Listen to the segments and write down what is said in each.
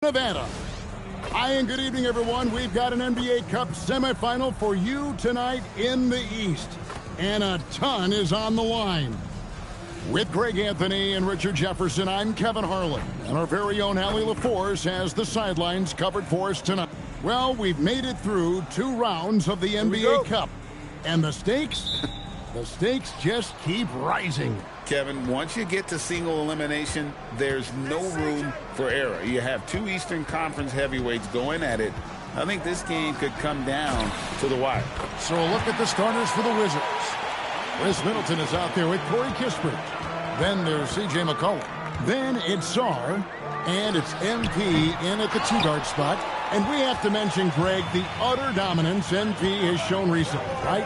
Nevada. Hi and good evening, everyone. We've got an NBA Cup semifinal for you tonight in the East. And a ton is on the line. With Greg Anthony and Richard Jefferson, I'm Kevin Harlan. And our very own Allie LaForce has the sidelines covered for us tonight. Well, we've made it through 2 rounds of the NBA Cup. And the stakes? The stakes just keep rising. Kevin, once you get to single elimination, there's no room for error. You have 2 Eastern Conference heavyweights going at it. I think this game could come down to the wire. So a look at the starters for the Wizards. Chris Middleton is out there with Corey Kispert. Then there's C.J. McCollum. Then it's Sarr. And it's MP in at the 2-guard spot. And we have to mention, Greg, the utter dominance MP has shown recently, right?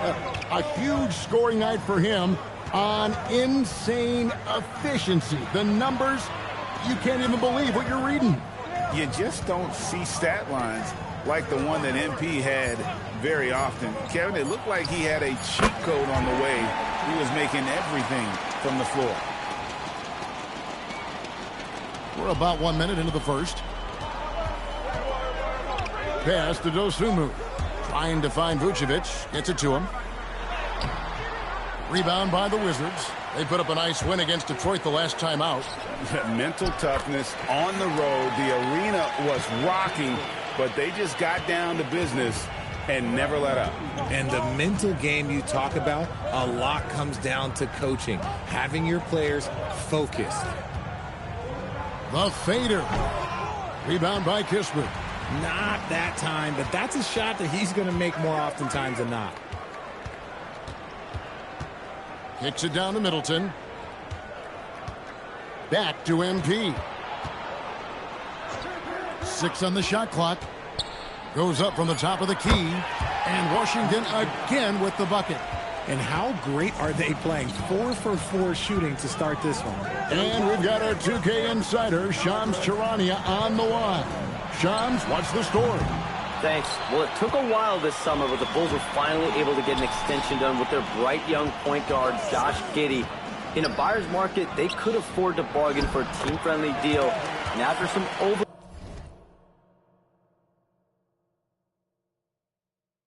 A huge scoring night for him on insane efficiency. The numbers, you can't even believe what you're reading. You just don't see stat lines like the one that MP had very often. Kevin, it looked like he had a cheat code on the way. He was making everything from the floor. We're about 1 minute into the first. Pass to Dosunmu. Trying to find Vucevic. Gets it to him. Rebound by the Wizards. They put up a nice win against Detroit the last time out. Mental toughness on the road. The arena was rocking, but they just got down to business and never let up. And the mental game you talk about, a lot comes down to coaching. Having your players focused. The fader. Rebound by Kispert. Not that time, but that's a shot that he's going to make more oftentimes than not. Kicks it down to Middleton. Back to MP. 6 on the shot clock. Goes up from the top of the key. And Washington again with the bucket. And how great are they playing? 4 for 4 shooting to start this one. And we've got our 2K insider, Shams Charania, on the line. Shams, what's the story? Thanks. Well, it took a while this summer, but the Bulls were finally able to get an extension done with their bright young point guard, Josh Giddey. In a buyer's market, they could afford to bargain for a team-friendly deal. And after some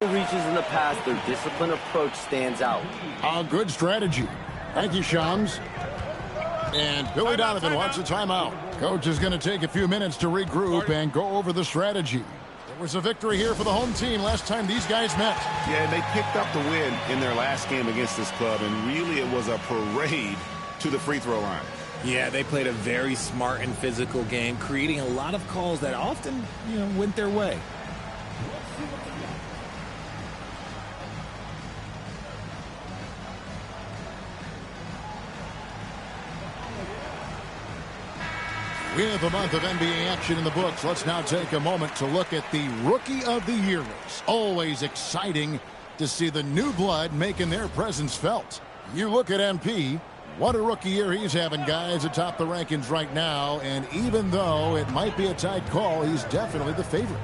overreaches in the past, their disciplined approach stands out. A good strategy. Thank you, Shams. And Billy Donovan wants a timeout. Coach is going to take a few minutes to regroup and go over the strategy. It was a victory here for the home team last time these guys met. Yeah, they picked up the win in their last game against this club, and really it was a parade to the free throw line. Yeah, they played a very smart and physical game, creating a lot of calls that often, went their way. With a month of NBA action in the books, let's now take a moment to look at the Rookie of the Year race. Always exciting to see the new blood making their presence felt. You look at MP, what a rookie year he's having, guys, atop the rankings right now. And even though it might be a tight call, he's definitely the favorite.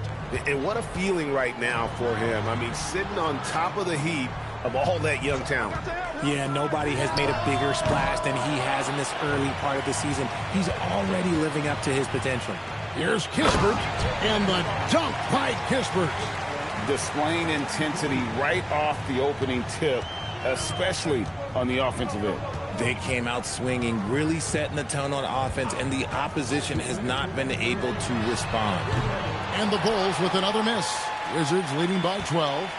And what a feeling right now for him. I mean, sitting on top of the heap of all that young talent. Yeah, nobody has made a bigger splash than he has in this early part of the season. He's already living up to his potential. Here's Kispert, and the dunk by Kispert. Displaying intensity right off the opening tip, especially on the offensive end. They came out swinging, really setting the tone on offense, and the opposition has not been able to respond. And the Bulls with another miss. Wizards leading by 12.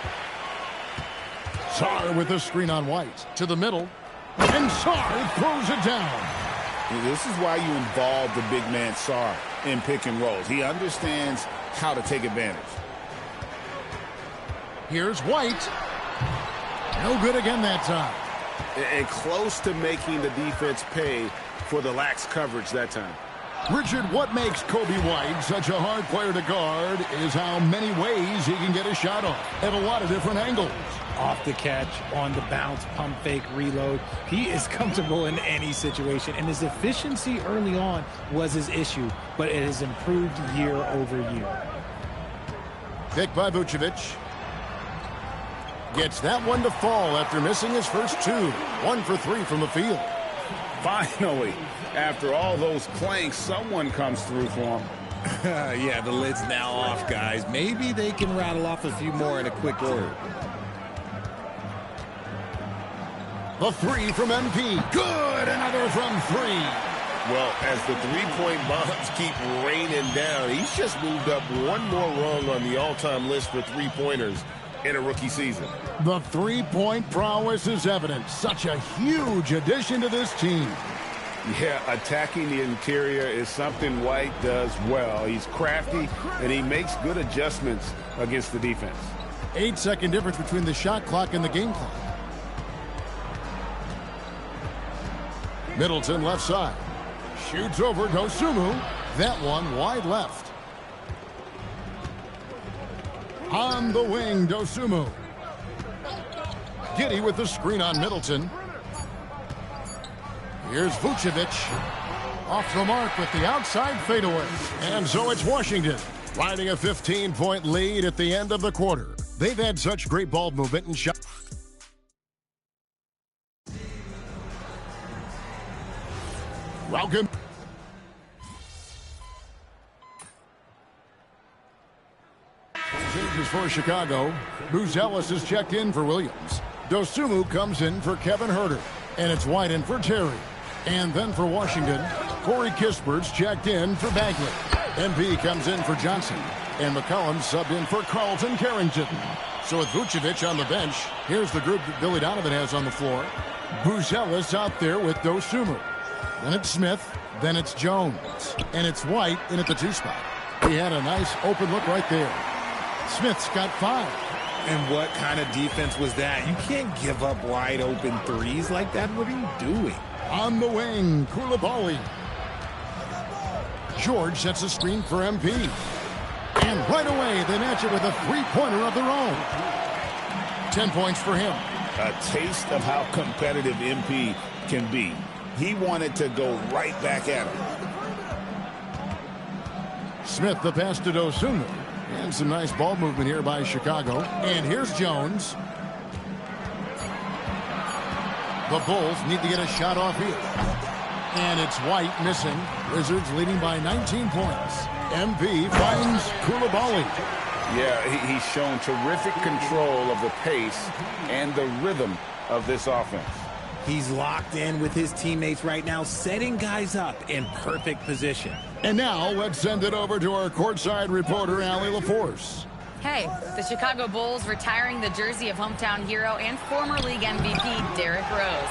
Sarr with a screen on White. To the middle. And Sarr throws it down. This is why you involve the big man Sarr in pick and rolls. He understands how to take advantage. Here's White. No good again that time. And close to making the defense pay for the lax coverage that time. Richard, what makes Kobe White such a hard player to guard is how many ways he can get a shot off at a lot of different angles. Off the catch, on the bounce, pump fake, reload. He is comfortable in any situation, and his efficiency early on was his issue, but it has improved year over year. Pick by Vucevic. Gets that one to fall after missing his first 2. 1 for 3 from the field. Finally, after all those clanks, someone comes through for him. Yeah, the lid's now off, guys. Maybe they can rattle off a few more in a quick order. The three from MP. Good. Another from three. Well, as the three-point bombs keep raining down, he's just moved up one more rung on the all-time list for three-pointers in a rookie season. The three-point prowess is evident. Such a huge addition to this team. Yeah, attacking the interior is something White does well. He's crafty, and he makes good adjustments against the defense. 8-second difference between the shot clock and the game clock. Middleton left side. Shoots over Dosunmu. That one wide left. On the wing, Dosunmu. Giddey with the screen on Middleton. Here's Vucevic. Off the mark with the outside fadeaway. And so it's Washington riding a 15-point lead at the end of the quarter. They've had such great ball movement and shot. Welcome. Changes for Chicago. Buzelis is checked in for Williams. Dosunmu comes in for Kevin Huerter. And it's White in for Terry. And then for Washington, Corey Kispert's checked in for Bagley. MP comes in for Johnson. And McCollum subbed in for Carlton Carrington. So with Vucevic on the bench, here's the group that Billy Donovan has on the floor. Buzelis out there with Dosunmu. Then it's Smith. Then it's Jones. And it's White in at the 2 spot. He had a nice open look right there. Smith's got 5. And what kind of defense was that? You can't give up wide open threes like that. What are you doing? On the wing, Koulibaly. George sets a screen for MP. And right away, they match it with a three-pointer of their own. 10 points for him. A taste of how competitive MP can be. He wanted to go right back at him. Smith the pass to Dosunmu. And some nice ball movement here by Chicago. And here's Jones. The Bulls need to get a shot off here. And it's White missing. Wizards leading by 19 points. MP finds Koulibaly. Yeah, he's shown terrific control of the pace and the rhythm of this offense. He's locked in with his teammates right now, setting guys up in perfect position. And now let's send it over to our courtside reporter, Allie LaForce. Hey, the Chicago Bulls retiring the jersey of hometown hero and former league MVP Derrick Rose.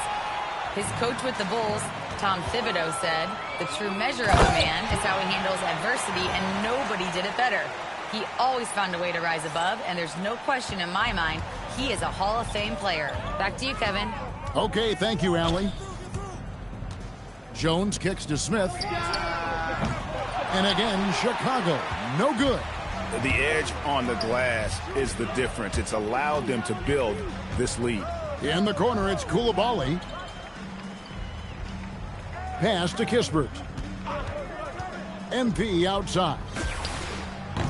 His coach with the Bulls, Tom Thibodeau, said, "The true measure of a man is how he handles adversity, and nobody did it better. He always found a way to rise above, and there's no question in my mind he is a Hall of Fame player." Back to you, Kevin. Okay, thank you, Allie. Jones kicks to Smith. And again, Chicago, no good. The edge on the glass is the difference. It's allowed them to build this lead. In the corner, it's Koulibaly. Pass to Kispert. MP outside.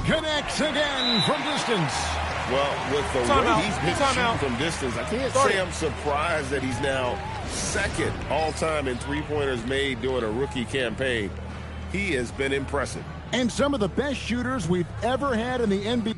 Connects again from distance. Well, with the way he's been shooting from distance, I can't say I'm surprised that he's now second all-time in three-pointers made during a rookie campaign. He has been impressive. And some of the best shooters we've ever had in the NBA.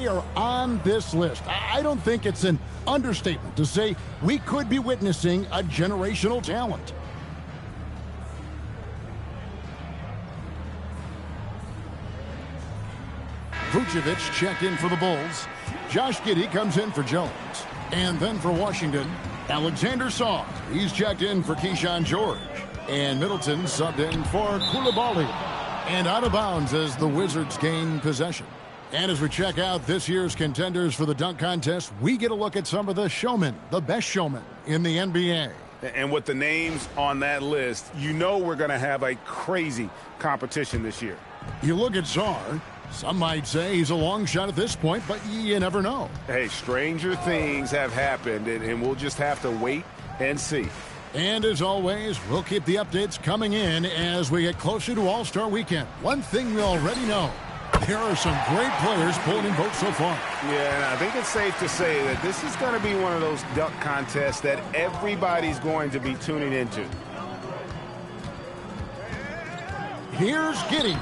Are on this list. I don't think it's an understatement to say we could be witnessing a generational talent. Vucevic checked in for the Bulls. Josh Giddey comes in for Jones. And then for Washington, Alexander Saw. He's checked in for Keyshawn George. And Middleton subbed in for Koulibaly. And out of bounds as the Wizards gain possession. And as we check out this year's contenders for the dunk contest, we get a look at some of the showmen, the best showmen in the NBA. And with the names on that list, you know we're going to have a crazy competition this year. You look at Czar. Some might say he's a long shot at this point, but you never know. Hey, stranger things have happened, and we'll just have to wait and see. And as always, we'll keep the updates coming in as we get closer to All-Star Weekend. One thing we already know, there are some great players pulling in votes so far. Yeah, and I think it's safe to say that this is going to be one of those dunk contests that everybody's going to be tuning into. Here's Giddey.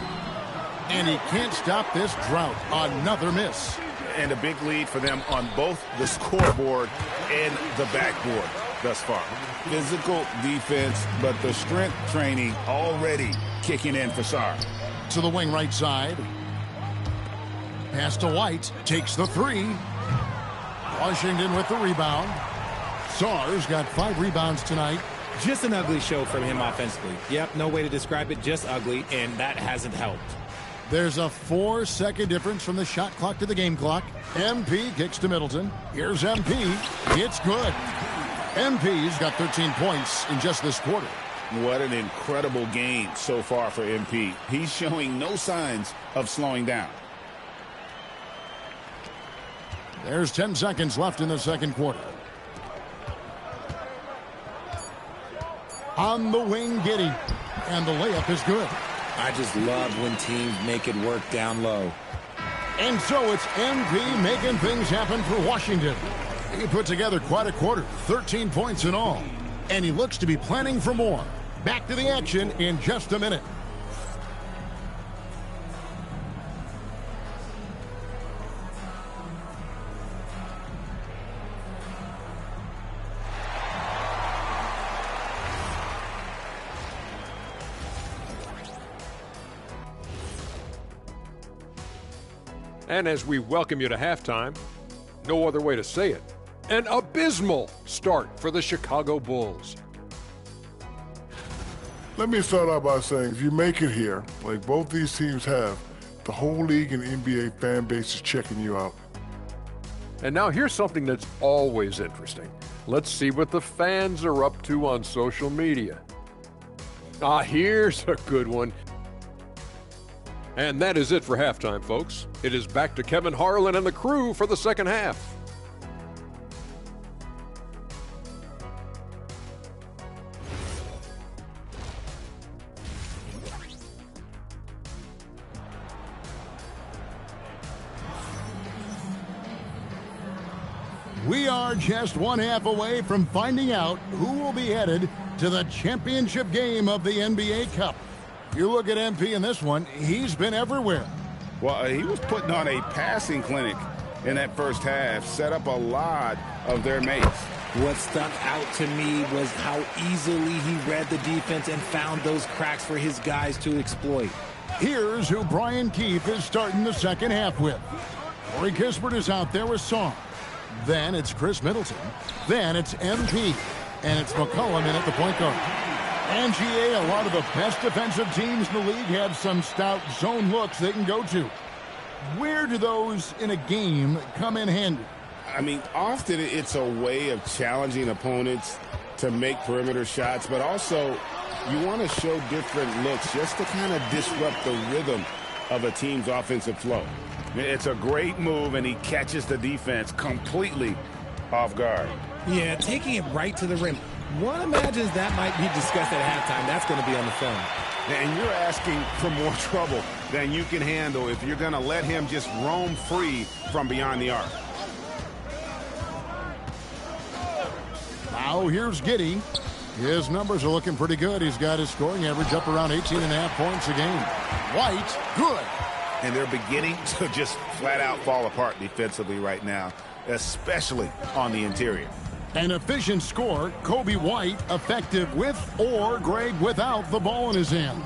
And he can't stop this drought. Another miss. And a big lead for them on both the scoreboard and the backboard thus far. Physical defense, but the strength training already kicking in for Sarr. To the wing right side. Pass to White. Takes the three. Washington with the rebound. Sarr's got 5 rebounds tonight. Just an ugly show from him offensively. Yep, no way to describe it, just ugly, and that hasn't helped. There's a 4-second difference from the shot clock to the game clock. MP kicks to Middleton. Here's MP. It's good. MP's got 13 points in just this quarter. What an incredible game so far for MP. He's showing no signs of slowing down. There's 10 seconds left in the second quarter. On the wing, Giddey. And the layup is good. I just love when teams make it work down low. And so it's MP making things happen for Washington. He put together quite a quarter, 13 points in all. And he looks to be planning for more. Back to the action in just a minute. And as we welcome you to halftime, no other way to say it, an abysmal start for the Chicago Bulls. Let me start out by saying, if you make it here, like both these teams have, the whole league and NBA fan base is checking you out. And now here's something that's always interesting. Let's see what the fans are up to on social media. Here's a good one. And that is it for halftime, folks. It is back to Kevin Harlan and the crew for the second half. We are just one half away from finding out who will be headed to the championship game of the NBA Cup. You look at MP in this one, he's been everywhere. Well, he was putting on a passing clinic in that first half, set up a lot of their mates. What stuck out to me was how easily he read the defense and found those cracks for his guys to exploit. Here's who Brian Keefe is starting the second half with. Corey Kispert is out there with Song. Then it's Chris Middleton. Then it's MP. And it's McCollum in at the point guard. And GA, a lot of the best defensive teams in the league have some stout zone looks they can go to. Where do those in a game come in handy? I mean, often it's a way of challenging opponents to make perimeter shots, but also you want to show different looks just to kind of disrupt the rhythm of a team's offensive flow. It's a great move, and he catches the defense completely off guard. Yeah, taking it right to the rim. One imagines that might be discussed at halftime. That's going to be on the film. And you're asking for more trouble than you can handle if you're going to let him just roam free from beyond the arc. Now here's Giddey. His numbers are looking pretty good. He's got his scoring average up around 18.5 points a game. White, good. And they're beginning to just flat out fall apart defensively right now, especially on the interior. An efficient score, Kobe White, effective with or Greg without the ball in his hand.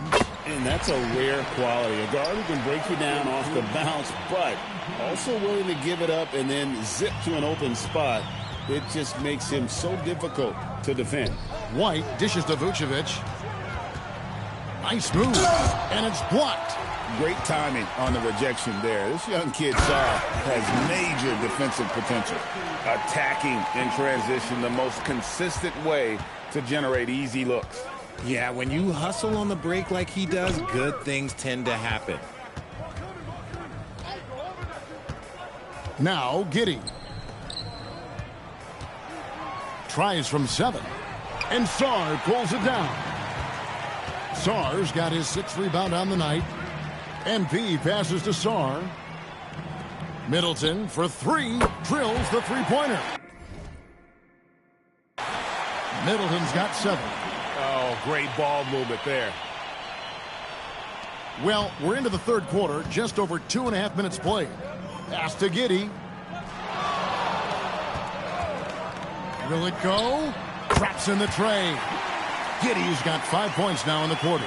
And that's a rare quality. A guard who can break you down off the bounce, but also willing to give it up and then zip to an open spot. It just makes him so difficult to defend. White dishes to Vucevic. Nice move, and it's blocked. Great timing on the rejection there. This young kid, Sarr, has major defensive potential. Attacking in transition, the most consistent way to generate easy looks. Yeah, when you hustle on the break like he does, good things tend to happen. Now Giddey. Tries from 7. And Sarr pulls it down. Sarr's got his 6th rebound on the night. MP passes to Sarr. Middleton for 3, drills the three-pointer. Middleton's got 7. Oh, great ball movement there. Well, we're into the 3rd quarter, just over 2.5 minutes played. Pass to Giddey. Will it go? Drops in the tray. Giddey's got 5 points now in the quarter.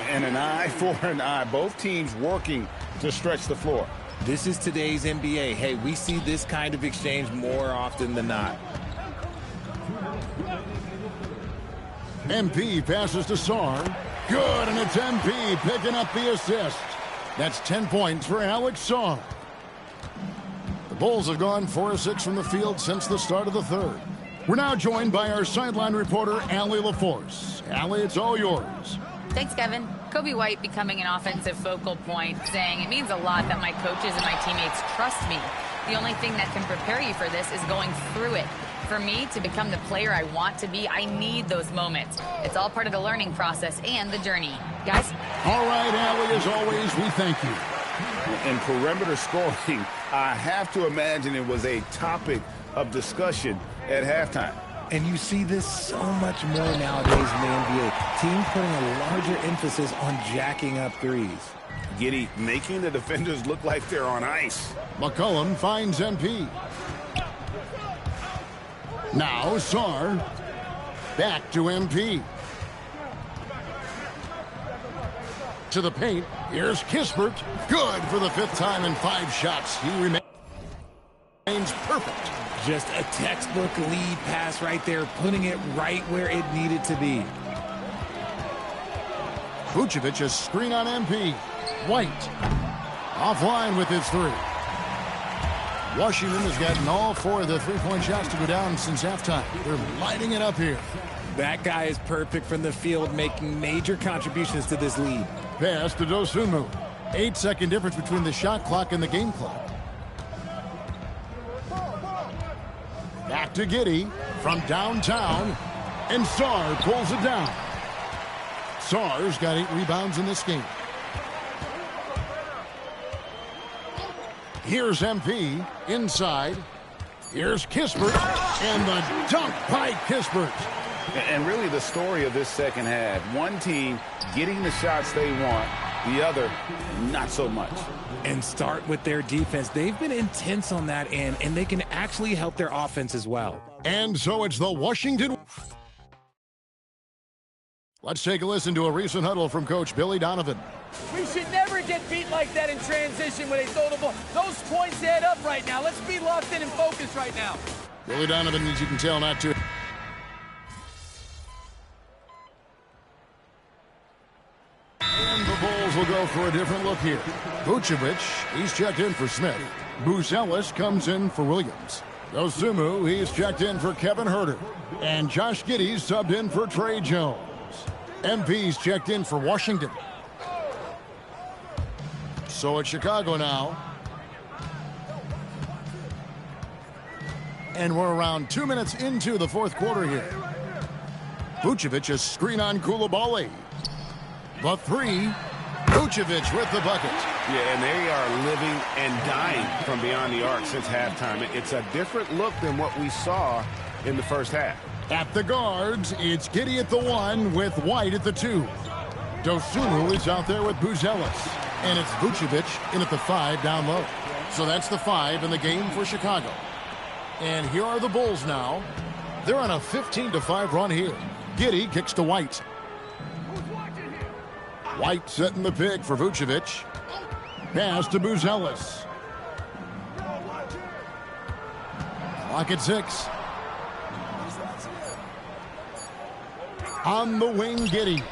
And an eye for an eye. Both teams working to stretch the floor. This is today's NBA. Hey, we see this kind of exchange more often than not. MP passes to Sarr. Good, and it's MP picking up the assist. That's 10 points for Alex Sarr. The Bulls have gone 4 of 6 from the field since the start of the 3rd. We're now joined by our sideline reporter, Allie LaForce. Allie, it's all yours. Thanks, Kevin. Kobe White becoming an offensive focal point, saying it means a lot that my coaches and my teammates trust me. The only thing that can prepare you for this is going through it. For me to become the player I want to be, I need those moments. It's all part of the learning process and the journey. Guys? All right, Allie, as always, we thank you. In perimeter scoring, I have to imagine it was a topic of discussion at halftime. And you see this so much more nowadays in the NBA. Teams putting a larger emphasis on jacking up threes. Giddey making the defenders look like they're on ice. McCollum finds MP. Now Sarr. Back to MP. To the paint. Here's Kispert. Good for the 5th time in 5 shots. He remains perfect. Just a textbook lead pass right there, putting it right where it needed to be. Vucevic, a screen on MP. White offline with his 3. Washington has gotten all 4 of the 3-point shots to go down since halftime. They're lighting it up here. That guy is perfect from the field, making major contributions to this lead. Pass to Dosunmu. 8-second difference between the shot clock and the game clock. Back to Giddey from downtown, and Sarr pulls it down. Sarr's got 8 rebounds in this game. Here's MP inside. Here's Kispert, and the dunk by Kispert. And really the story of this second half, one team getting the shots they want, the other not so much. And start with their defense. They've been intense on that end, and they can actually help their offense as well. And so it's the Washington. Let's take a listen to a recent huddle from Coach Billy Donovan. We should never get beat like that in transition when they throw the ball. Those points add up right now. Let's be locked in and focused right now. Billy Donovan, as you can tell, not to. And the Bulls will go for a different look here. Vucevic, he's checked in for Smith. Buzelis comes in for Williams. Dosunmu, he's checked in for Kevin Huerter. And Josh Giddey's subbed in for Trey Jones. MP's checked in for Washington. So it's Chicago now. And we're around 2 minutes into the 4th quarter here. Vucevic, a screen on Coulibaly. The 3, Vucevic with the bucket. Yeah, and they are living and dying from beyond the arc since halftime. It's a different look than what we saw in the first half. At the guards, it's Giddey at the 1 with White at the 2. Dosunmu is out there with Buzelis. And it's Vucevic in at the 5 down low. So that's the 5 in the game for Chicago. And here are the Bulls now. They're on a 15-5 run here. Giddey kicks to White. White setting the pick for Vucevic. Pass to Buzelis. Clock at 6. On the wing, Giddey.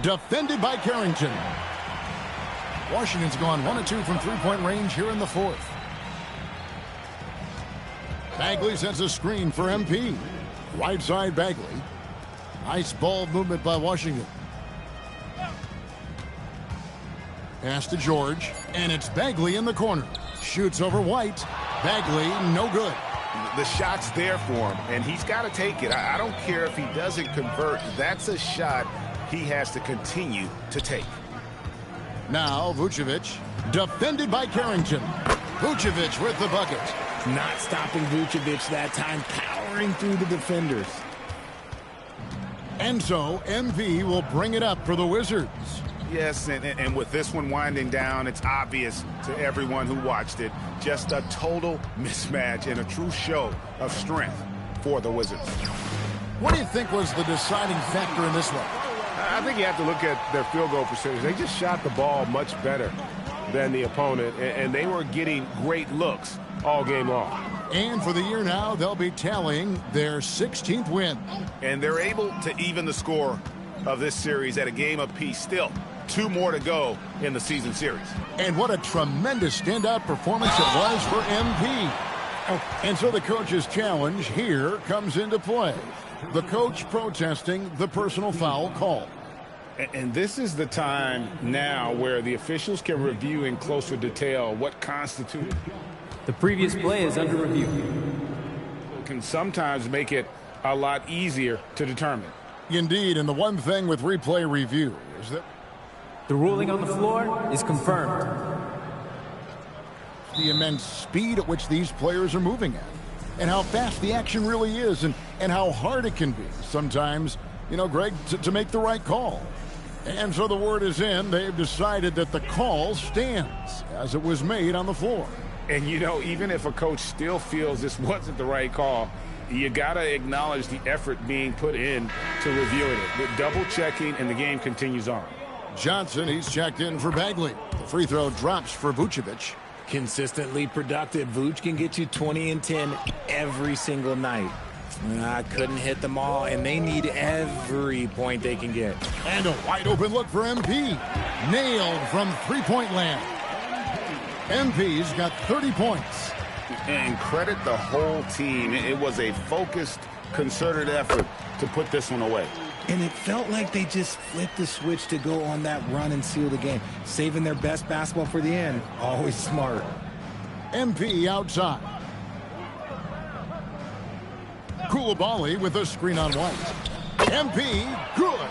Defended by Carrington. Washington's gone 1 of 2 from 3-point range here in the 4th. Bagley sets a screen for MP. Right side Bagley. Nice ball movement by Washington. Pass to George, and it's Bagley in the corner. Shoots over White. Bagley, no good. The shot's there for him, and he's got to take it. I don't care if he doesn't convert. That's a shot he has to continue to take. Now Vucevic, defended by Carrington. Vucevic with the bucket. Not stopping Vucevic that time, powering through the defenders. And so MV will bring it up for the Wizards. Yes, and with this one winding down, it's obvious to everyone who watched it. Just a total mismatch and a true show of strength for the Wizards. What do you think was the deciding factor in this one? I think you have to look at their field goal percentage. They just shot the ball much better than the opponent, and they were getting great looks all game long. And for the year now, they'll be tallying their 16th win. And they're able to even the score of this series at a game apiece. Still, 2 more to go in the season series. And what a tremendous standout performance it was for MP. And so the coach's challenge here comes into play. The coach protesting the personal foul call. And this is the time now where the officials can review in closer detail what constituted. The previous play is under review. Can sometimes make it a lot easier to determine. Indeed, and the one thing with replay review is that the ruling on the floor is confirmed. The immense speed at which these players are moving at, and how fast the action really is, and how hard it can be sometimes, you know, Greg, to make the right call. And so the word is in. They've decided that the call stands as it was made on the floor. And, you know, even if a coach still feels this wasn't the right call, you got to acknowledge the effort being put in to reviewing it. The double-checking, and the game continues on. Johnson, he's checked in for Bagley. The free throw drops for Vucevic. Consistently productive. Vuce can get you 20 and 10 every single night. I couldn't hit them all, and they need every point they can get. And a wide-open look for MP. Nailed from three-point land. MP's got 30 points. And credit the whole team. It was a focused, concerted effort to put this one away. And it felt like they just flipped the switch to go on that run and seal the game. Saving their best basketball for the end. Always smart. MP outside. Koulibaly with a screen on White. MP, good.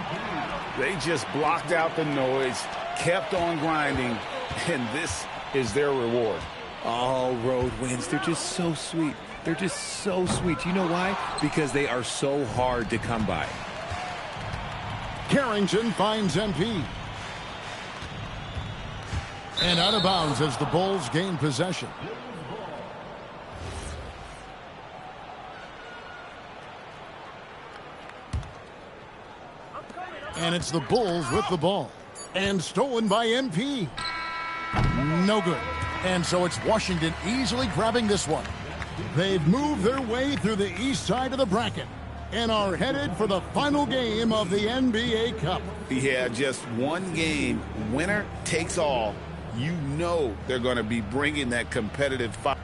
They just blocked out the noise, kept on grinding, and this is their reward. Oh, road wins. They're just so sweet. They're just so sweet. You know why? Because they are so hard to come by. Carrington finds MP. And out of bounds as the Bulls gain possession. And it's the Bulls with the ball. And stolen by MP. No good. And so it's Washington easily grabbing this one. They've moved their way through the east side of the bracket and are headed for the final game of the NBA Cup. Yeah, just one game. Winner takes all. You know they're going to be bringing that competitive fight.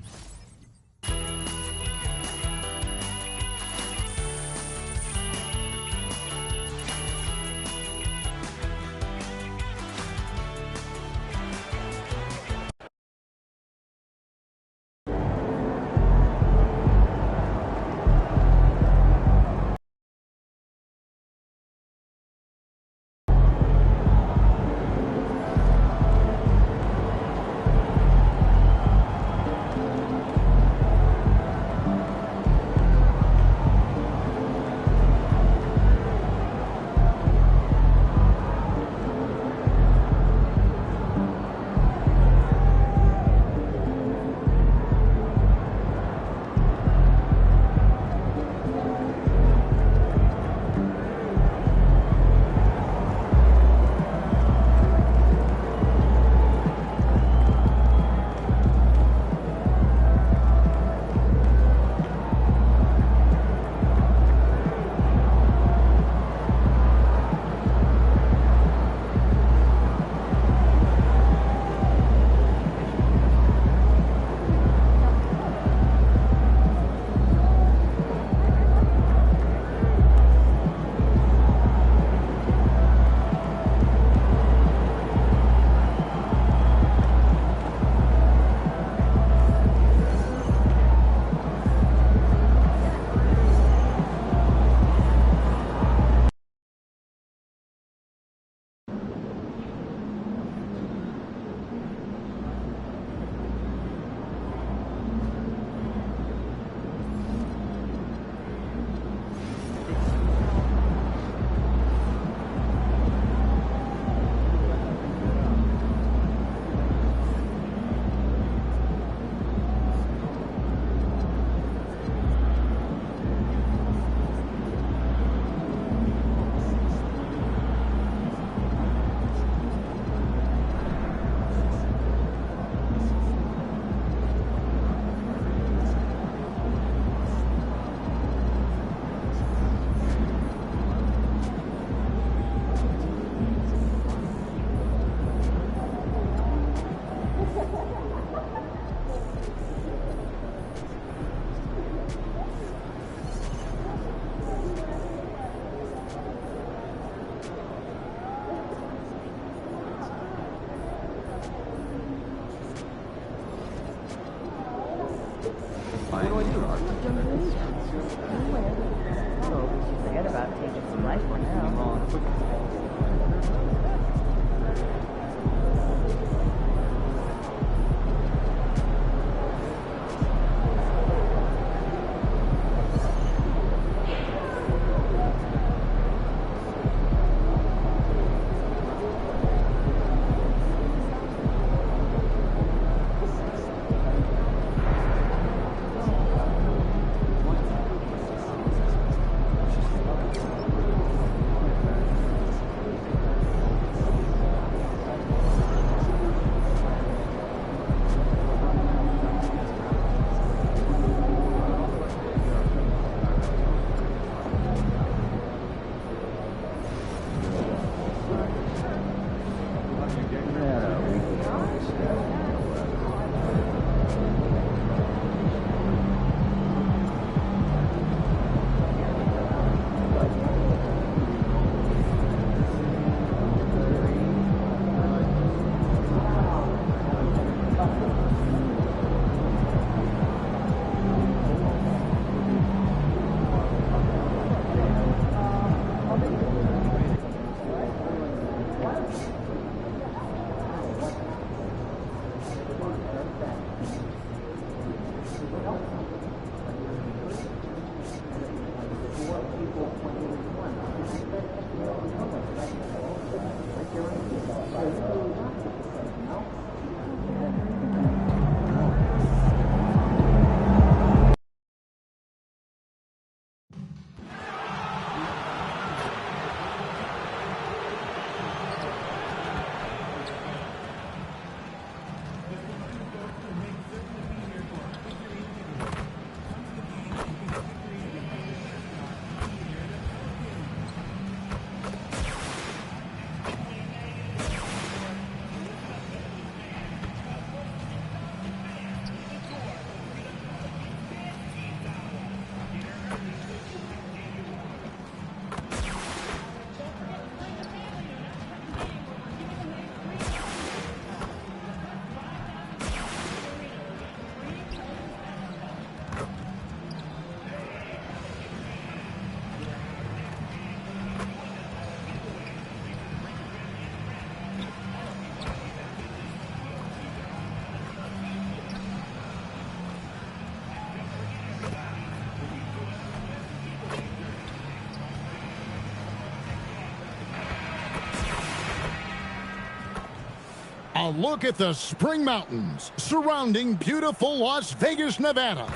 A look at the Spring Mountains surrounding beautiful Las Vegas, Nevada.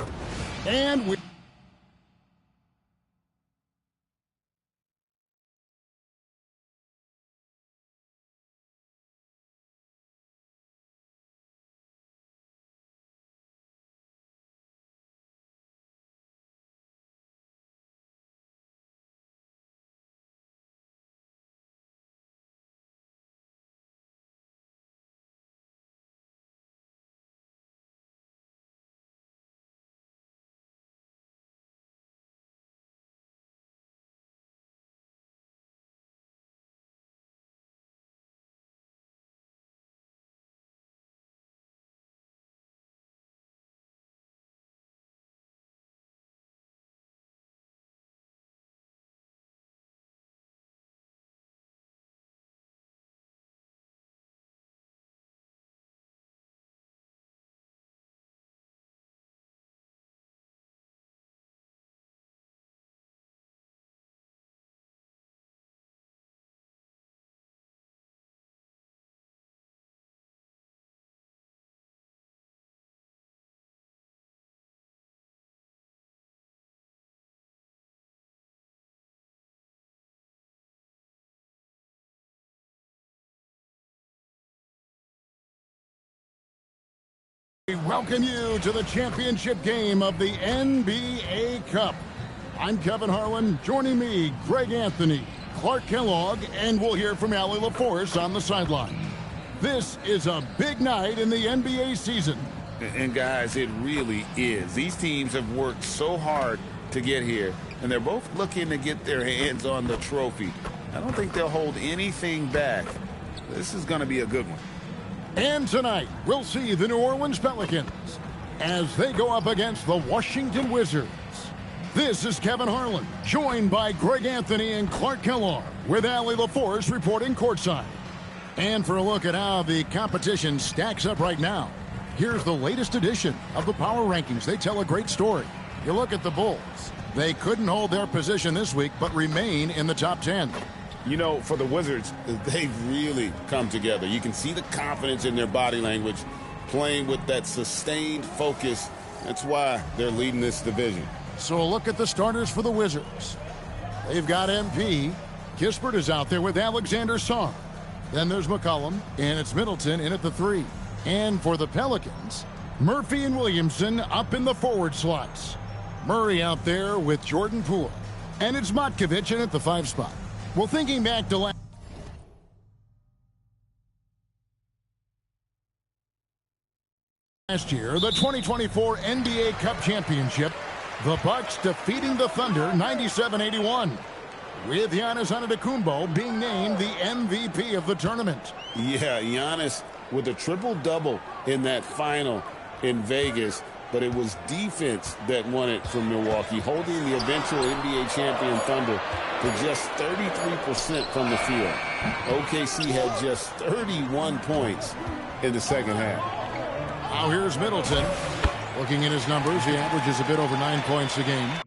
And we welcome you to the championship game of the NBA Cup. I'm Kevin Harlan. Joining me, Greg Anthony, Clark Kellogg, and we'll hear from Allie LaForce on the sideline. This is a big night in the NBA season. And guys, it really is. These teams have worked so hard to get here, and they're both looking to get their hands on the trophy. I don't think they'll hold anything back. This is going to be a good one. And tonight, we'll see the New Orleans Pelicans as they go up against the Washington Wizards. This is Kevin Harlan, joined by Greg Anthony and Clark Kellogg, with Allie LaForce reporting courtside. And for a look at how the competition stacks up right now, here's the latest edition of the Power Rankings. They tell a great story. You look at the Bulls. They couldn't hold their position this week, but remain in the top 10. You know, for the Wizards, they've really come together. You can see the confidence in their body language, playing with that sustained focus. That's why they're leading this division. So a look at the starters for the Wizards. They've got MP. Kispert is out there with Alexander Sarr. Then there's McCollum, and it's Middleton in at the 3. And for the Pelicans, Murphy and Williamson up in the forward slots. Murray out there with Jordan Poole. And it's Matkovic in at the 5 spot. Well, thinking back to last year, the 2024 NBA Cup Championship, the Bucks defeating the Thunder 97-81, with Giannis Antetokounmpo being named the MVP of the tournament. Yeah, Giannis with a triple-double in that final in Vegas, but it was defense that won it from Milwaukee, holding the eventual NBA champion Thunder to just 33% from the field. OKC had just 31 points in the second half. Now here's Middleton. Looking at his numbers, he averages a bit over 9 points a game.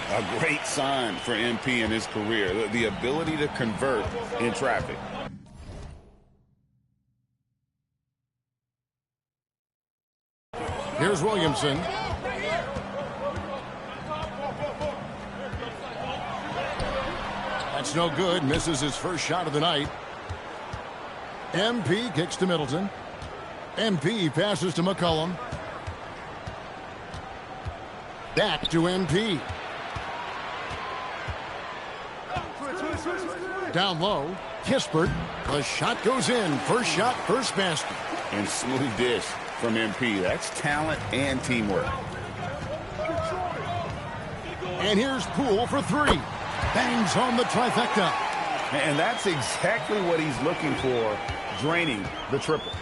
A great sign for MP in his career, the ability to convert in traffic. Here's Williamson. That's no good. Misses his first shot of the night. MP kicks to Middleton. MP passes to McCollum. Back to MP. Down low, Kispert. The shot goes in. First shot, first basket. And smooth dish from MP. That's talent and teamwork. And here's Poole for three. Bangs home the trifecta. And that's exactly what he's looking for, draining the triple.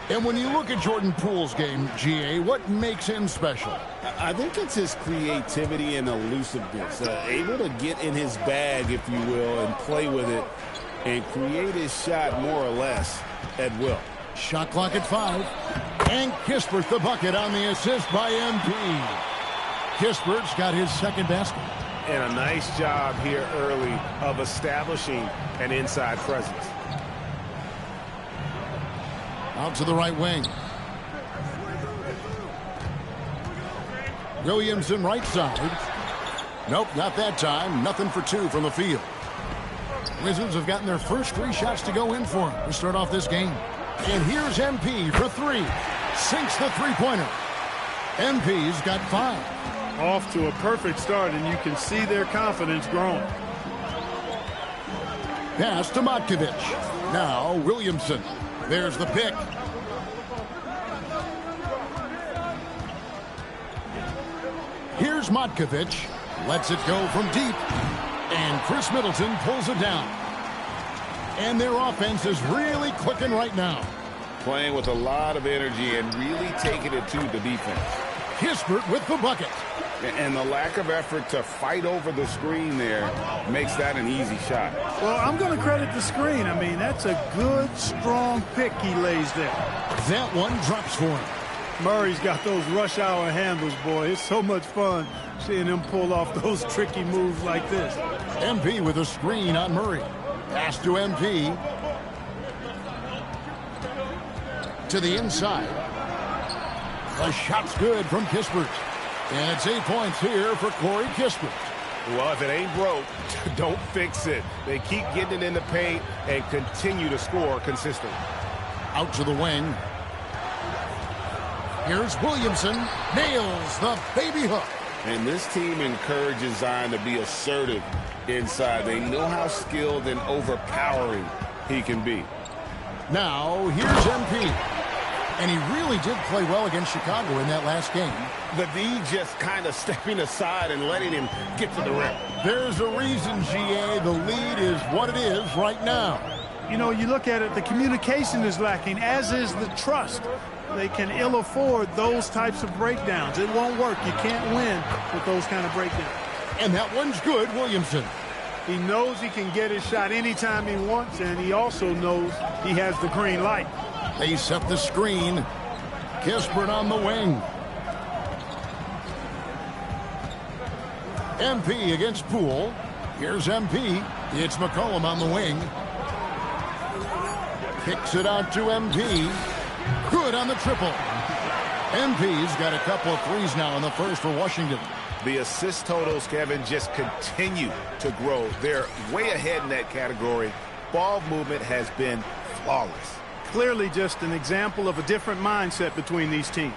And when you look at Jordan Poole's game, GA, what makes him special? I think it's his creativity and elusiveness. Able to get in his bag, if you will, and play with it and create his shot more or less at will. Shot clock at 5. And Kispert the bucket on the assist by MP. Kispert's got his second basket. And a nice job here early of establishing an inside presence. Out to the right wing. Williamson right side. Nope, not that time. Nothing for two from the field. Wizards have gotten their first 3 shots to go in for him to start off this game. And here's MP for 3. Sinks the three-pointer. MP's got 5. Off to a perfect start, and you can see their confidence growing. Pass to Matkovic. Now Williamson. There's the pick. Here's Matkovic. Lets it go from deep. And Chris Middleton pulls it down. And their offense is really clicking right now. Playing with a lot of energy and really taking it to the defense. Kispert with the bucket. And the lack of effort to fight over the screen there makes that an easy shot. Well, I'm going to credit the screen. I mean, that's a good, strong pick he lays there. That one drops for him. Murray's got those rush hour handles, boy. It's so much fun seeing him pull off those tricky moves like this. MP with a screen on Murray. Pass to MP. To the inside. The shot's good from Kispert. And it's 8 points here for Corey Kispert. Well, if it ain't broke, don't fix it. They keep getting it in the paint and continue to score consistently. Out to the wing. Here's Williamson. Nails the baby hook. And this team encourages Zion to be assertive inside. They know how skilled and overpowering he can be. Now, here's MP. And he really did play well against Chicago in that last game. The D just kind of stepping aside and letting him get to the rim. There's a reason, GA, the lead is what it is right now. You know, you look at it, the communication is lacking, as is the trust. They can ill afford those types of breakdowns. It won't work. You can't win with those kind of breakdowns. And that one's good, Williamson. He knows he can get his shot anytime he wants, and he also knows he has the green light. They set the screen. Kispert on the wing. MP against Poole. Here's MP. It's McCollum on the wing. Kicks it out to MP. Good on the triple. MP's got a couple of threes now in the first for Washington. The assist totals, Kevin, just continue to grow. They're way ahead in that category. Ball movement has been flawless. Clearly just an example of a different mindset between these teams.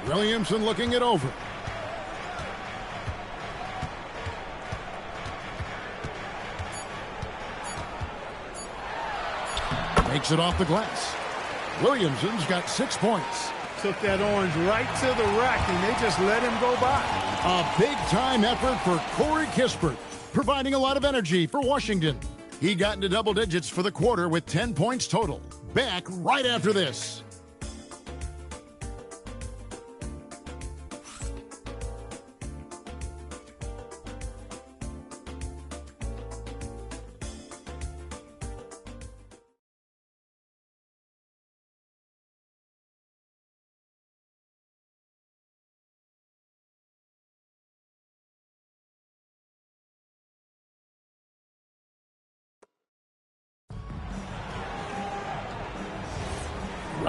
Williamson looking it over. Takes it off the glass. Williamson's got 6 points. Took that orange right to the rack, and they just let him go by. A big-time effort for Corey Kispert, providing a lot of energy for Washington. He got into double digits for the quarter with 10 points total. Back right after this.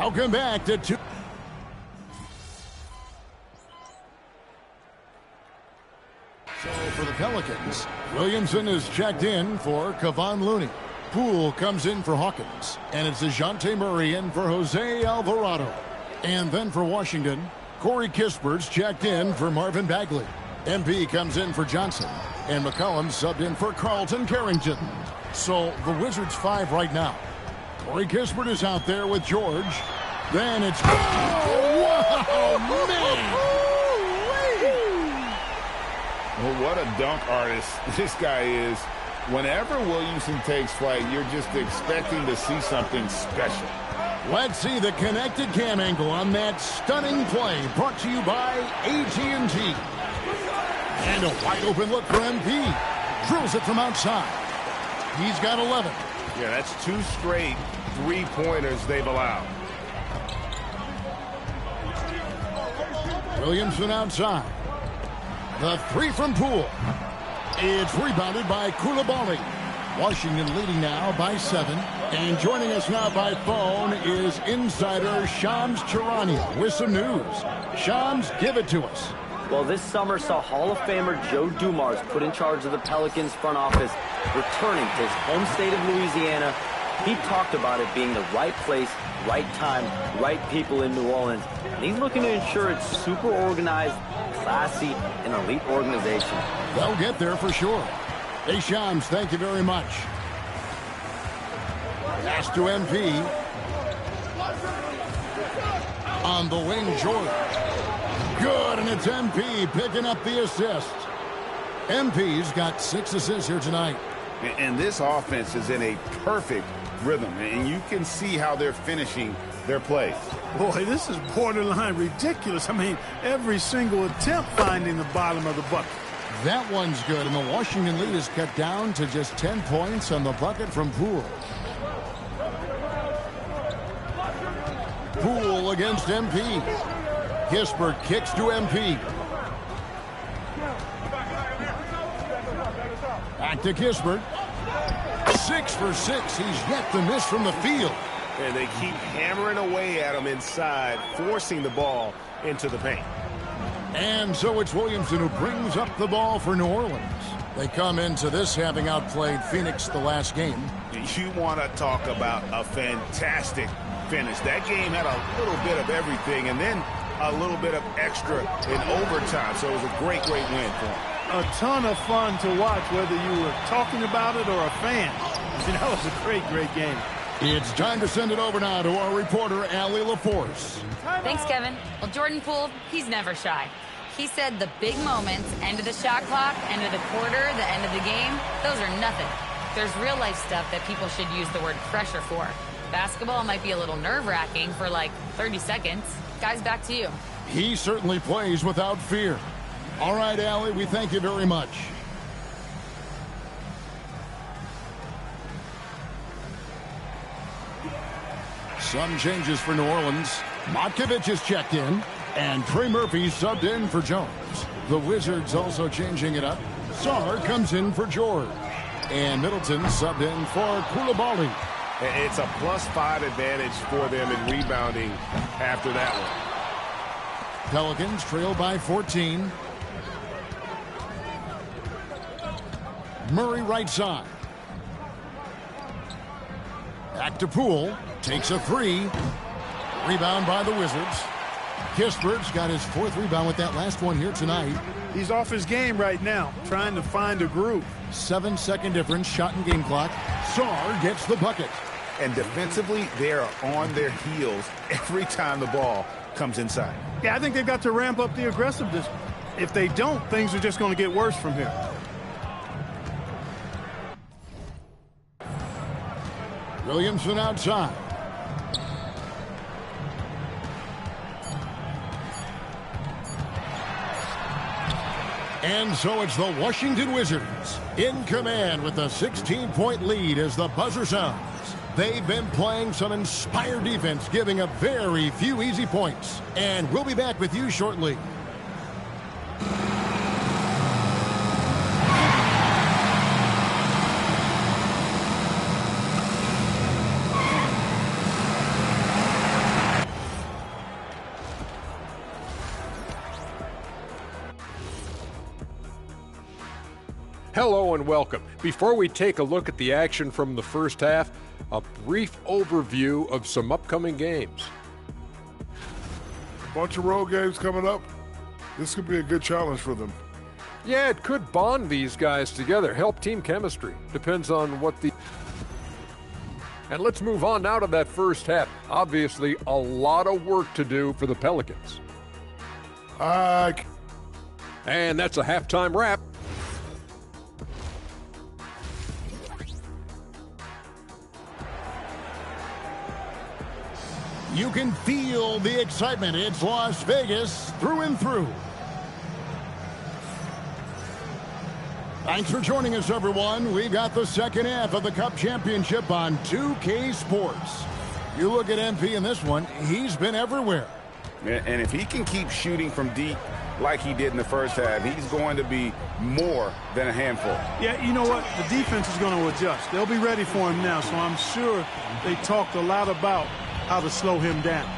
Welcome back to two. So for the Pelicans, Williamson is checked in for Kevon Looney. Poole comes in for Hawkins. And it's DeJounte Murray in for Jose Alvarado. And then for Washington, Corey Kispert's checked in for Marvin Bagley. MP comes in for Johnson. And McCollum subbed in for Carlton Carrington. So the Wizards 5 right now. Corey Kispert is out there with George. Then it's... Oh, wow, man! Well, what a dunk artist this guy is. Whenever Williamson takes flight, you're just expecting to see something special. Let's see the connected cam angle on that stunning play brought to you by AT&T. And a wide open look for MP. Drills it from outside. He's got 11. Yeah, that's 2 straight three-pointers they've allowed. Williamson outside. The 3 from Poole. It's rebounded by Coulibaly. Washington leading now by 7. And joining us now by phone is insider Shams Charania with some news. Shams, give it to us. Well, this summer saw Hall of Famer Joe Dumars put in charge of the Pelicans front office, returning to his home state of Louisiana. He talked about it being the right place, right time, right people in New Orleans. And he's looking to ensure it's super organized, classy, and elite organization. They'll get there for sure. Hey, Shams, thank you very much. Pass to MP. On the wing, George. Good, and it's MP picking up the assist. MP's got 6 assists here tonight. And this offense is in a perfect rhythm, and you can see how they're finishing their plays. Boy, this is borderline ridiculous. I mean, every single attempt finding the bottom of the bucket. That one's good, and the Washington lead is cut down to just 10 points on the bucket from Poole. Poole against MP. Kispert kicks to MP. Back to Kispert. 6 for 6. He's yet to miss from the field. And they keep hammering away at him inside, forcing the ball into the paint. And so it's Williamson who brings up the ball for New Orleans. They come into this having outplayed Phoenix the last game. You want to talk about a fantastic finish. That game had a little bit of everything, and then a little bit of extra in overtime. So it was a great win for them. A ton of fun to watch, whether you were talking about it or a fan. That was a great game. It's time to send it over now to our reporter, Allie LaForce. Thanks, Kevin. Well, Jordan Poole, he's never shy. He said the big moments, end of the shot clock, end of the quarter, the end of the game, those are nothing. There's real-life stuff that people should use the word pressure for. Basketball might be a little nerve-wracking for like 30 seconds. Guys, back to you. He certainly plays without fear. All right, Allie, we thank you very much. Some changes for New Orleans. Matkovic is checked in, and Trey Murphy subbed in for Jones. The Wizards also changing it up. Sarr comes in for George, and Middleton subbed in for Coulibaly. It's a +5 advantage for them in rebounding after that one. Pelicans trail by 14. Murray right side. Back to Poole. Takes a 3. Rebound by the Wizards. Kispert's got his 4th rebound with that last one here tonight. He's off his game right now, trying to find a groove. 7-second difference, shot and game clock. Sarr gets the bucket. And defensively, they are on their heels every time the ball comes inside. Yeah, I think they've got to ramp up the aggressiveness. If they don't, things are just going to get worse from here. Williamson outside. And so it's the Washington Wizards in command with a 16-point lead as the buzzer sounds. They've been playing some inspired defense, giving up very few easy points. And we'll be back with you shortly. Hello and welcome. Before we take a look at the action from the first half, a brief overview of some upcoming games. Bunch of road games coming up. This could be a good challenge for them. Yeah, it could bond these guys together, help team chemistry. Depends on what the... And let's move on now to that first half. Obviously, a lot of work to do for the Pelicans. And that's a halftime wrap. You can feel the excitement. It's Las Vegas through and through. Thanks for joining us, everyone. We've got the second half of the Cup Championship on 2K Sports. You look at MP in this one, he's been everywhere. And if he can keep shooting from deep like he did in the first half, he's going to be more than a handful. Yeah, you know what? The defense is going to adjust. They'll be ready for him now, so I'm sure they talked a lot about how to slow him down.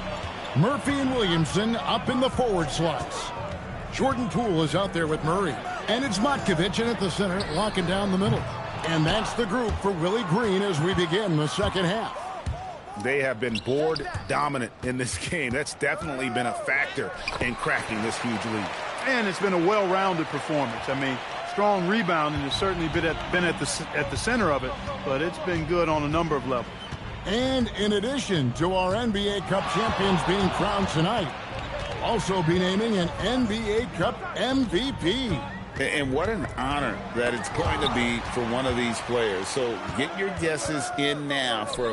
Murphy and Williamson up in the forward slots. Jordan Poole is out there with Murray. And it's Matkovic in at the center, locking down the middle. And that's the group for Willie Green as we begin the second half. They have been board dominant in this game. That's definitely been a factor in cracking this huge lead. And it's been a well-rounded performance. I mean, strong rebounding has certainly been at the center of it, but it's been good on a number of levels. And in addition to our NBA Cup champions being crowned tonight, also be naming an NBA Cup MVP. And what an honor that it's going to be for one of these players. So get your guesses in now for...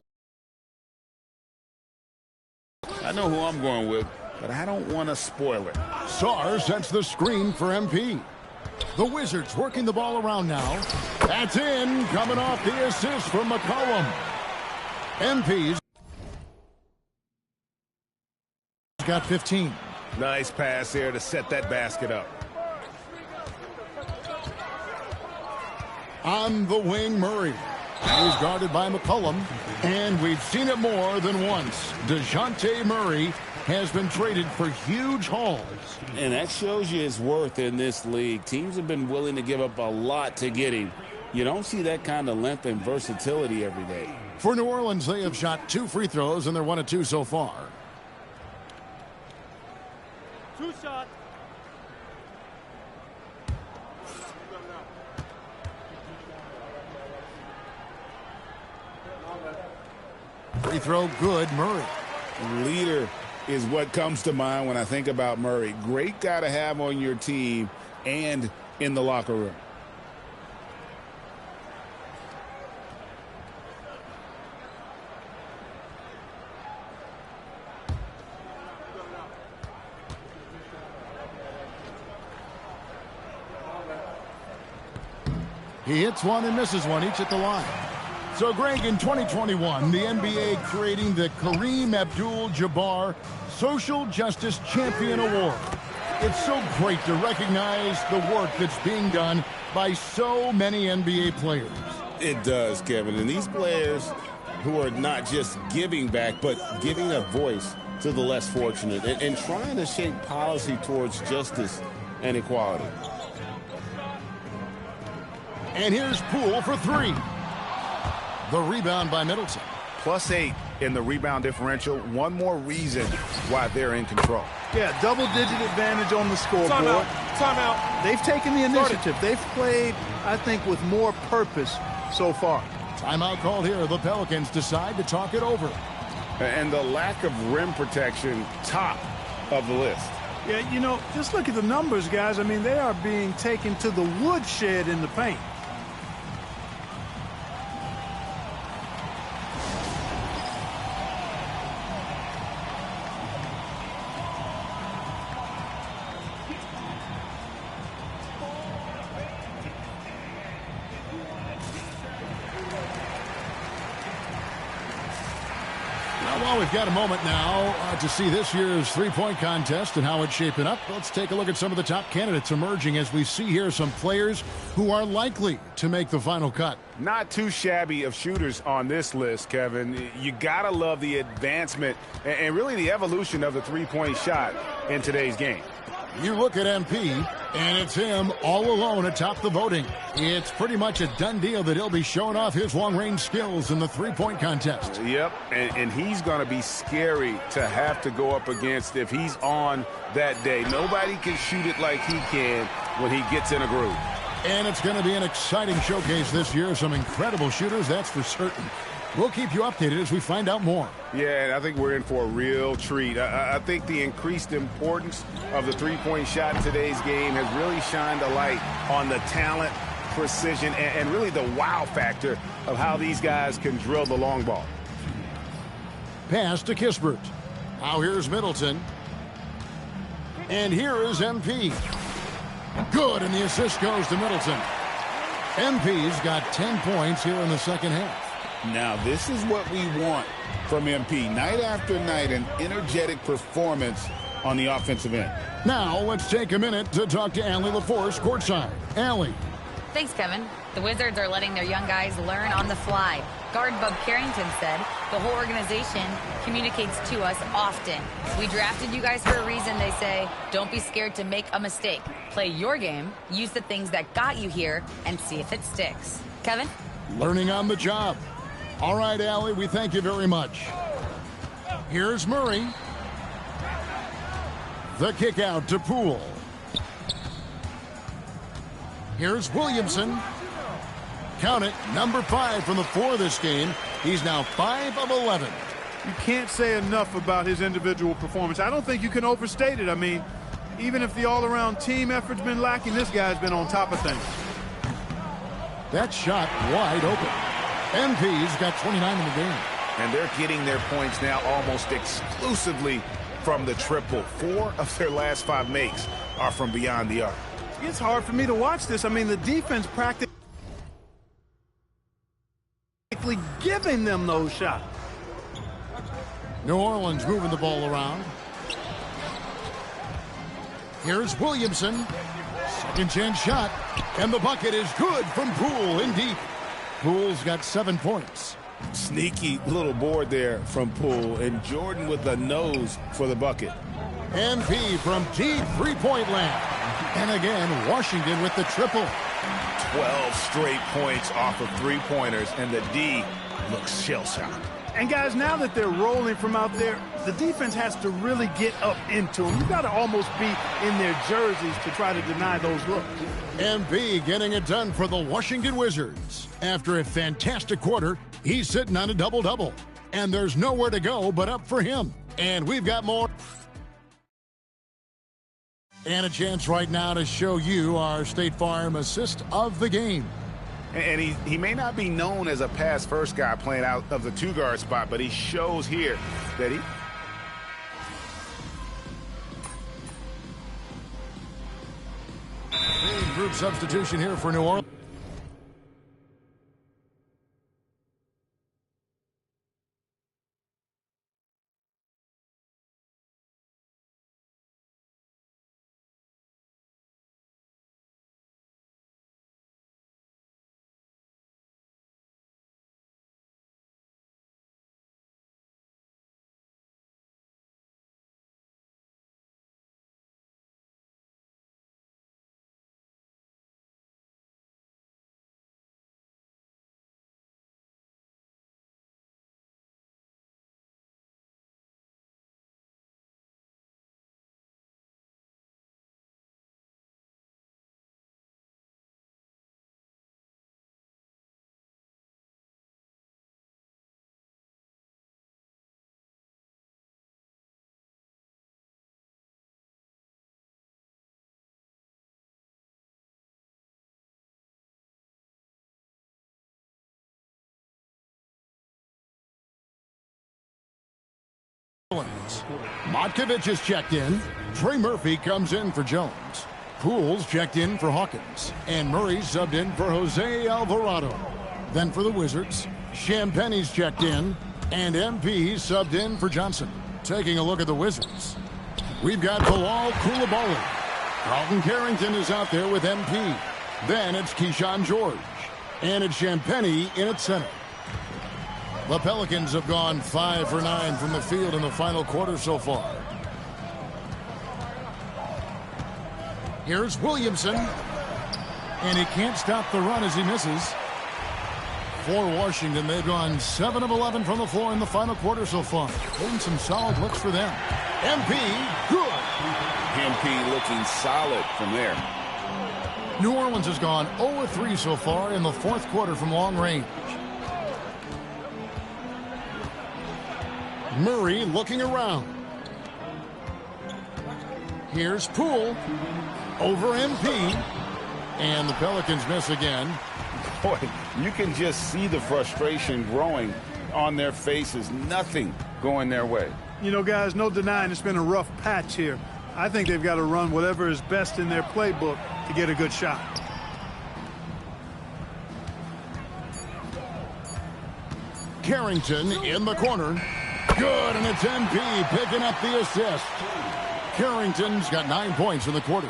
I know who I'm going with, but I don't want to spoil it. Sarr sets the screen for MP. The Wizards working the ball around now. That's in, coming off the assist from McCollum. MP's got 15. Nice pass there to set that basket up. On the wing, Murray. He's guarded by McCollum. And we've seen it more than once. DeJounte Murray has been traded for huge hauls. And that shows you his worth in this league. Teams have been willing to give up a lot to get him. You don't see that kind of length and versatility every day. For New Orleans, they have shot 2 free throws, and they're 1 of 2 so far. 2 shots. Free throw good, Murray. Leader is what comes to mind when I think about Murray. Great guy to have on your team and in the locker room. He hits one and misses one, each at the line. So, Greg, in 2021, the NBA creating the Kareem Abdul-Jabbar Social Justice Champion Award. It's so great to recognize the work that's being done by so many NBA players. It does, Kevin. And these players who are not just giving back, but giving a voice to the less fortunate and trying to shape policy towards justice and equality. And here's Poole for 3. The rebound by Middleton. +8 in the rebound differential. One more reason why they're in control. Yeah, double-digit advantage on the scoreboard. Timeout. They've taken the initiative. They've played, I think, with more purpose so far. Timeout called here. The Pelicans decide to talk it over. And the lack of rim protection, top of the list. Yeah, you know, just look at the numbers, guys. I mean, they are being taken to the woodshed in the paint. Well, we've got a moment now to see this year's three-point contest and how it's shaping up. Let's take a look at some of the top candidates emerging as we see here some players who are likely to make the final cut. Not too shabby of shooters on this list, Kevin. You got to love the advancement and really the evolution of the three-point shot in today's game. You look at MP, And it's him all alone atop the voting. It's pretty much a done deal that he'll be showing off his long-range skills in the three-point contest. Yep, and he's going to be scary to have to go up against if he's on that day. Nobody can shoot it like he can when he gets in a groove. And it's going to be an exciting showcase this year. Some incredible shooters, that's for certain. We'll keep you updated as we find out more. Yeah, and I think we're in for a real treat. I think the increased importance of the three-point shot in today's game has really shined a light on the talent, precision, and really the wow factor of how these guys can drill the long ball. Pass to Kispert. Now here's Middleton. And here is MP. Good, and the assist goes to Middleton. MP's got 10 points here in the second half. Now, this is what we want from MP. Night after night, an energetic performance on the offensive end. Now, let's take a minute to talk to Allie LaForce courtside. Allie. Thanks, Kevin. The Wizards are letting their young guys learn on the fly. Guard Bub Carrington said the whole organization communicates to us often. We drafted you guys for a reason, they say. Don't be scared to make a mistake. Play your game, use the things that got you here, and see if it sticks. Kevin? Learning on the job. All right, Allie, we thank you very much. Here's Murray. The kick out to Poole. Here's Williamson. Count it, number 5 from the floor this game. He's now 5 of 11. You can't say enough about his individual performance. I don't think you can overstate it. I mean, even if the all-around team effort's been lacking, this guy's been on top of things. That shot wide open. MP's got 29 in the game. And they're getting their points now almost exclusively from the triple. 4 of their last 5 makes are from beyond the arc. It's hard for me to watch this. I mean, the defense practically giving them those shots. New Orleans moving the ball around. Here's Williamson. Second chance shot. And the bucket is good from Poole in deep. Poole's got 7 points. Sneaky little board there from Poole, and Jordan with the nose for the bucket. MP from deep three-point land. And again, Washington with the triple. 12 straight points off of three-pointers, and the D looks shell-shocked. And guys, now that they're rolling from out there, the defense has to really get up into them. You've got to almost be in their jerseys to try to deny those looks. MP getting it done for the Washington Wizards. After a fantastic quarter, he's sitting on a double-double. And there's nowhere to go but up for him. And we've got more. And a chance right now to show you our State Farm assist of the game. And he may not be known as a pass-first guy playing out of the two-guard spot, but he shows here that he... Group substitution here for New Orleans. Matkovich is checked in. Trey Murphy comes in for Jones. Poole's checked in for Hawkins. And Murray's subbed in for Jose Alvarado. Then for the Wizards, Champagne's checked in. And MP subbed in for Johnson. Taking a look at the Wizards, we've got Bilal Coulibaly. Carlton Carrington is out there with MP. Then it's Keyshawn George. And it's Champagnie in at center. The Pelicans have gone 5 for 9 from the field in the final quarter so far. Here's Williamson. And he can't stop the run as he misses. For Washington, they've gone 7 of 11 from the floor in the final quarter so far. Getting some solid looks for them. MP, good. MP looking solid from there. New Orleans has gone 0 of 3 so far in the fourth quarter from long range. Murray looking around. Here's Poole over MP. And the Pelicans miss again. Boy, you can just see the frustration growing on their faces. Nothing going their way. You know, guys, no denying it's been a rough patch here. I think they've got to run whatever is best in their playbook to get a good shot. Carrington in the corner. Good, and it's MP picking up the assist. Carrington's got 9 points in the quarter.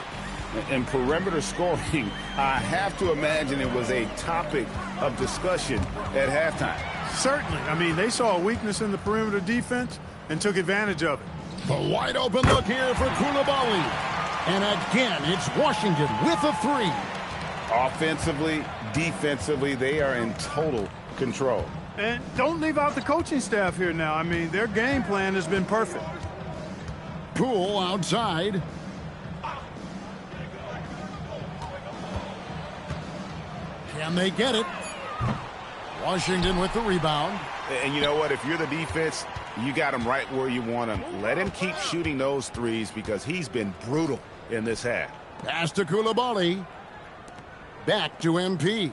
And perimeter scoring, I have to imagine it was a topic of discussion at halftime. Certainly. I mean, they saw a weakness in the perimeter defense and took advantage of it. The wide open look here for Coulibaly. And again, it's Washington with a 3. Offensively, defensively, they are in total control. And don't leave out the coaching staff here now. I mean, their game plan has been perfect. Poole outside. Can they get it? Washington with the rebound. And you know what? If you're the defense, you got him right where you want him. Let him keep shooting those threes because he's been brutal in this half. Pass to Coulibaly. Back to MP.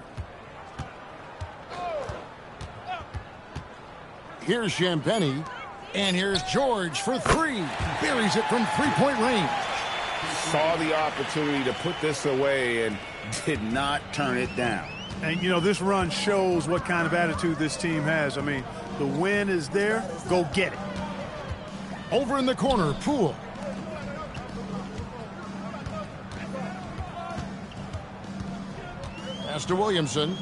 Here's Champagnie. And here's George for 3. Buries it from three-point range. Saw the opportunity to put this away and did not turn it down. And, you know, this run shows what kind of attitude this team has. I mean, the win is there. Go get it. Over in the corner, Poole. Pass to Williamson.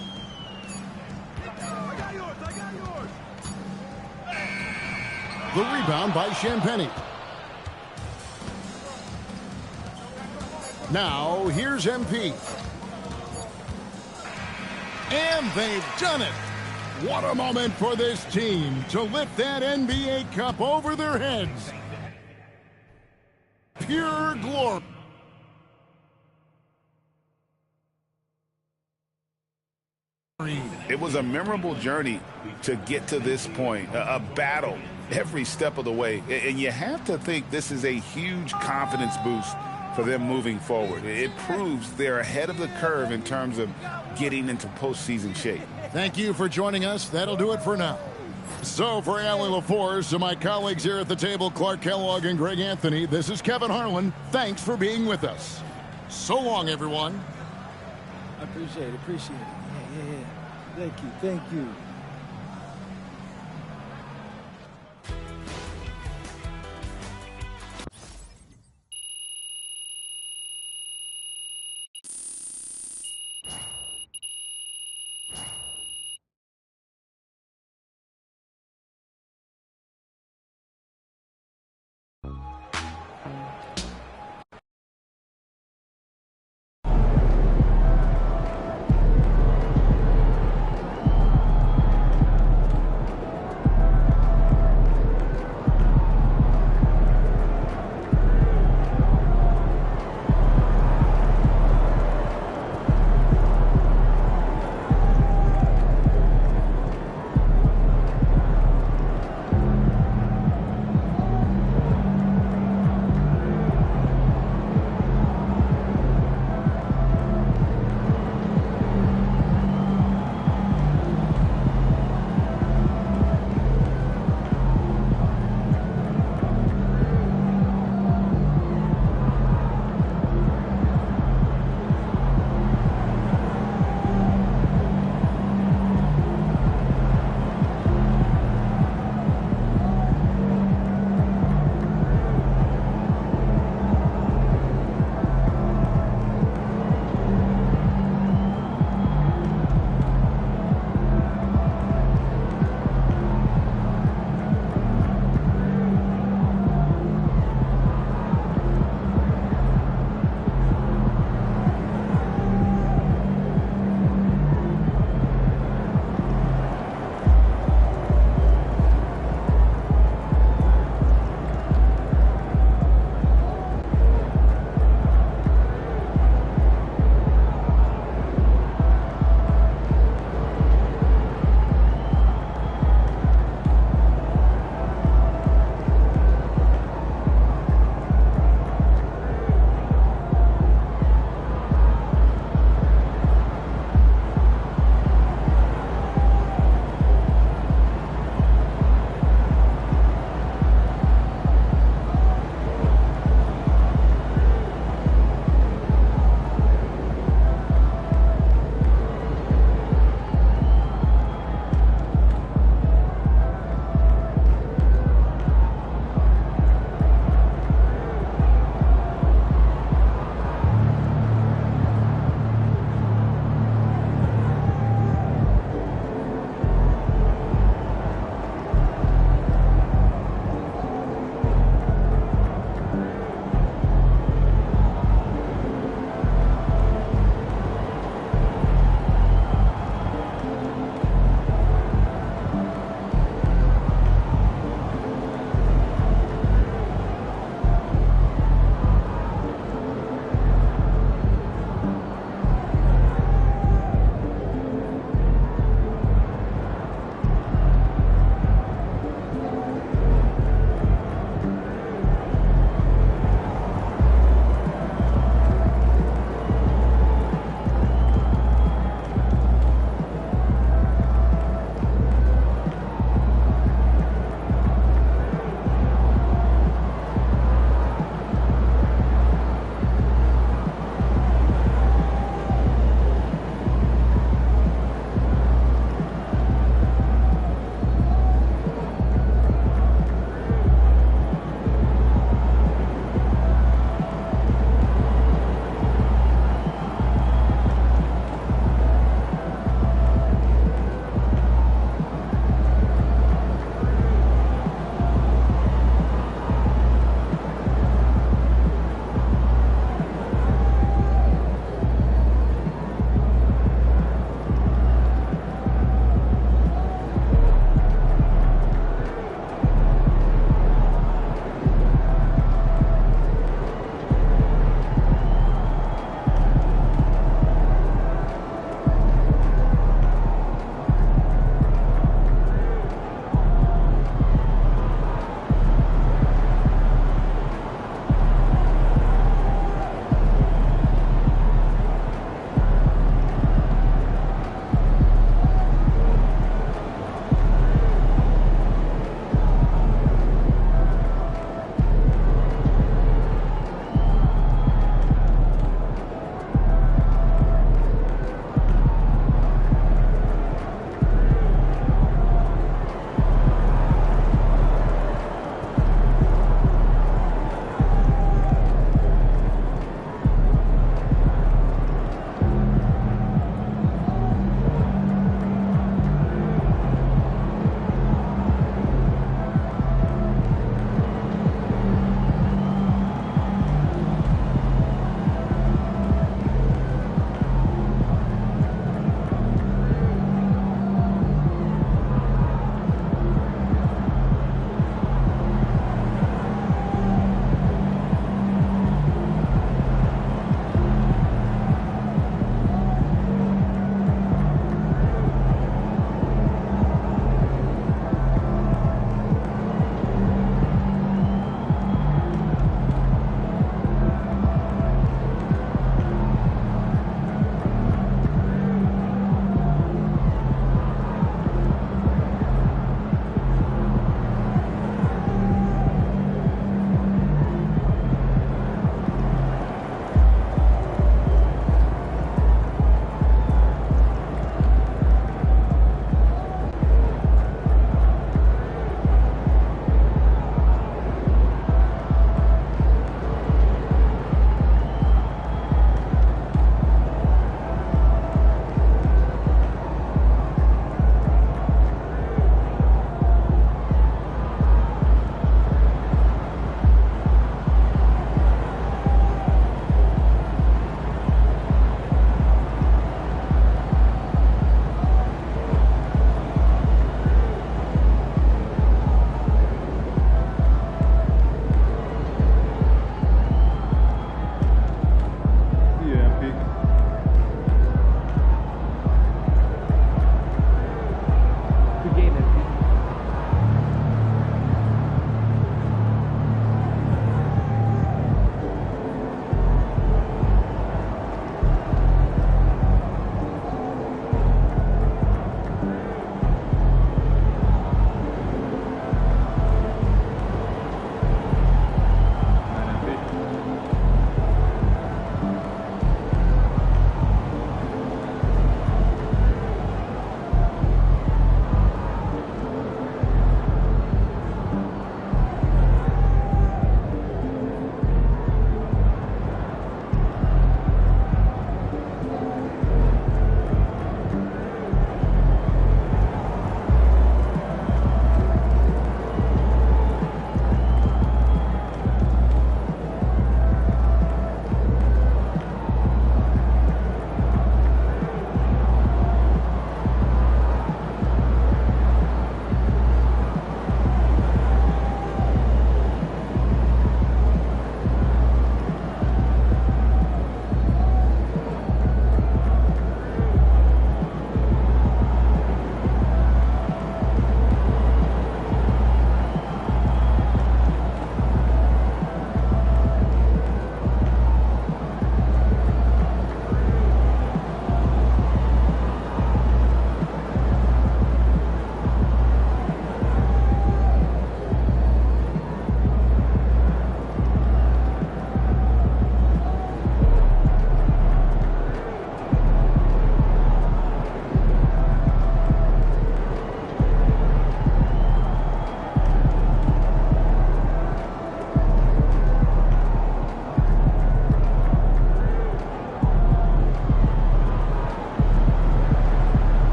The rebound by Champagnie. Now, here's MP. And they've done it. What a moment for this team to lift that NBA Cup over their heads. Pure glory. It was a memorable journey to get to this point, a battle every step of the way. And you have to think this is a huge confidence boost for them moving forward. It proves they're ahead of the curve in terms of getting into postseason shape. Thank you for joining us. That'll do it for now. So for Allie LaForce and my colleagues here at the table, Clark Kellogg and Greg Anthony, this is Kevin Harlan. Thanks for being with us. So long, everyone. I appreciate it. Yeah. Thank you.